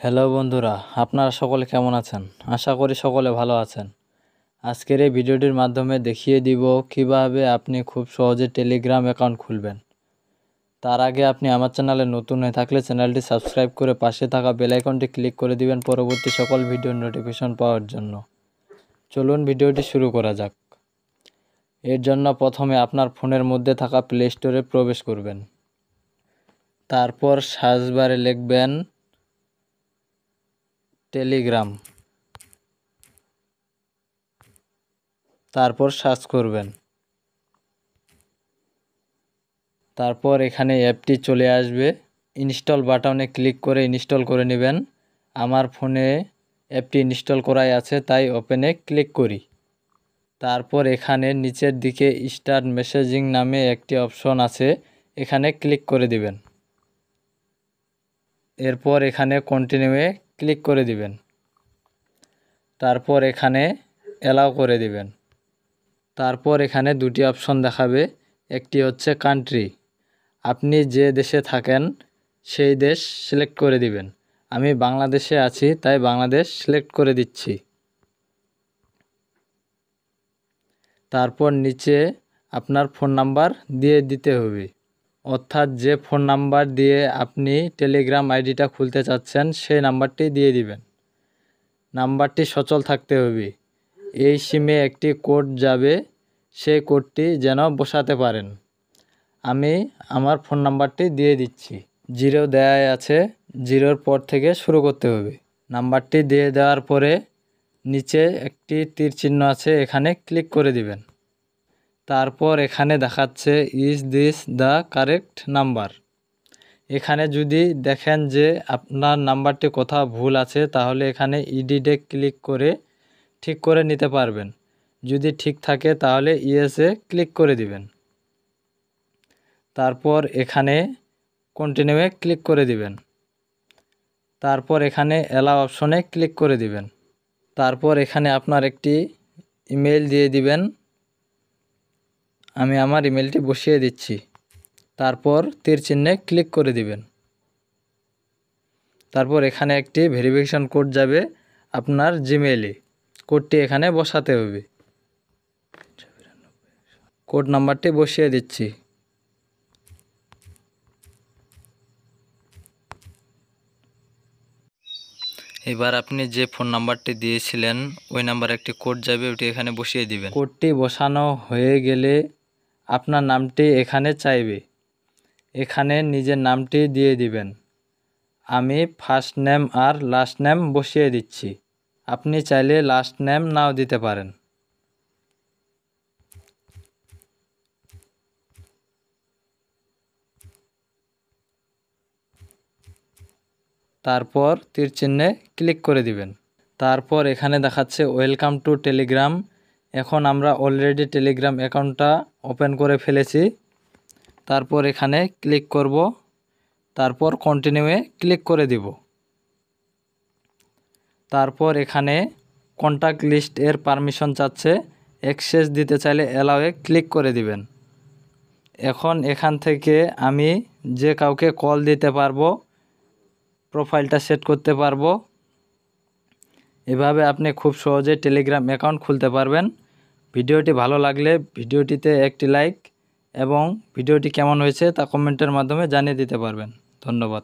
Hello বন্ধুরা, আপনারা সকলে কেমন আছেন? আশা করি সকলে ভালো আছেন। আজকের এই ভিডিওটির মাধ্যমে দেখিয়ে দিব কিভাবে আপনি খুব সহজে টেলিগ্রাম অ্যাকাউন্ট খুলবেন। তার আগে আপনি আমার চ্যানেলে নতুন হয়ে থাকলে চ্যানেলটি সাবস্ক্রাইব করে পাশে থাকা বেল আইকনটি ক্লিক করে দিবেন পরবর্তী সকল ভিডিওর নোটিফিকেশন পাওয়ার জন্য। চলুন ভিডিওটি শুরু করা যাক। এর জন্য প্রথমে আপনার ফোনের মধ্যে থাকা প্লে স্টোরে প্রবেশ করবেন। তারপর সার্চ বারে লিখবেন টেলিগ্রাম, তারপর সার্চ করবেন। তারপর এখানে অ্যাপটি চলে আসবে, ইনস্টল বাটনে ক্লিক করে ইনস্টল করে নেবেন। আমার ফোনে অ্যাপটি ইনস্টল করাই আছে, তাই ওপেনে ক্লিক করি। তারপর এখানে নিচের দিকে স্টার্ট মেসেজিং নামে একটি অপশন আছে, এখানে ক্লিক করে দিবেন। এরপর এখানে কন্টিনিউয়ে ক্লিক করে দিবেন। তারপর এখানে অ্যালাউ করে দিবেন। তারপর এখানে দুটি অপশন দেখাবে, একটি হচ্ছে কান্ট্রি, আপনি যে দেশে থাকেন সেই দেশ সিলেক্ট করে দিবেন। আমি বাংলাদেশে আছি, তাই বাংলাদেশ সিলেক্ট করে দিচ্ছি। তারপর নিচে আপনার ফোন নাম্বার দিয়ে দিতে হবে, অর্থাৎ যে ফোন নাম্বার দিয়ে আপনি টেলিগ্রাম আইডিটা খুলতে চাচ্ছেন সেই নাম্বারটি দিয়ে দিবেন। নাম্বারটি সচল থাকতে হবে। এই সিমে একটি কোড যাবে, সেই কোডটি যেন বসাতে পারেন। আমি আমার ফোন নাম্বারটি দিয়ে দিচ্ছি। 0 দেয়া আছে, 0-র পর থেকে শুরু করতে হবে। নাম্বারটি দিয়ে দেওয়ার পরে নিচে একটি তীর চিহ্ন আছে, এখানে ক্লিক করে দিবেন। তারপর এখানে দেখাচ্ছে is this the correct number. এখানে যদি দেখেন যে আপনার নাম্বারটি কোথাও ভুল আছে, তাহলে এখানে এডিটে ক্লিক করে ঠিক করে নিতে পারবেন। যদি ঠিক থাকে তাহলে ইয়েসে ক্লিক করে দিবেন। তারপর এখানে কন্টিনিউয়ে ক্লিক করে দিবেন। তারপর এখানে অ্যালাউ অপশনে ক্লিক করে দিবেন। তারপর এখানে আপনার একটি ইমেল দিয়ে দিবেন। আমি আমার ইমেলটি বসিয়ে দিচ্ছি। তারপর তীর চিহ্নে ক্লিক করে দিবেন। তারপর এখানে একটি ভেরিফিকেশন কোড যাবে আপনার জিমেইলে, কোডটি এখানে বসাতে হবে। কোড নাম্বারটি বসিয়ে দিচ্ছি। এবার আপনি যে ফোন নাম্বারটি দিয়েছিলেন ওই নাম্বারে একটি কোড যাবে, ওটি এখানে বসিয়ে দিবেন। কোডটি বসানো হয়ে গেলে আপনার নামটি এখানে চাইবে, এখানে নিজের নামটি দিয়ে দিবেন। আমি ফার্স্ট নেম আর লাস্ট নেম বসিয়ে দিচ্ছি। আপনি চাইলে লাস্ট নেম নাও দিতে পারেন। তারপর তীর চিহ্নে ক্লিক করে দিবেন। তারপর এখানে দেখাচ্ছে ওয়েলকাম টু টেলিগ্রাম। এখন আমরা অলরেডি টেলিগ্রাম অ্যাকাউন্টটা ওপেন করে ফেলেছি। তারপর এখানে ক্লিক করব, তারপর কন্টিনিউয়ে ক্লিক করে দিব। তারপর এখানে কন্ট্যাক্ট লিস্ট এর পারমিশন চাচ্ছে, অ্যাক্সেস দিতে চাইলে অ্যালাউয়ে ক্লিক করে দিবেন। এখন এখান থেকে আমি যে কাউকে কল দিতে পারবো, প্রোফাইলটা সেট করতে পারবো। এভাবে আপনি খুব সহজে টেলিগ্রাম অ্যাকাউন্ট খুলতে পারবেন। ভিডিওটি ভালো লাগলে ভিডিওটিতে একটি লাইক এবং ভিডিওটি কেমন হয়েছে তা কমেন্টের মাধ্যমে জানিয়ে দিতে পারবেন। ধন্যবাদ।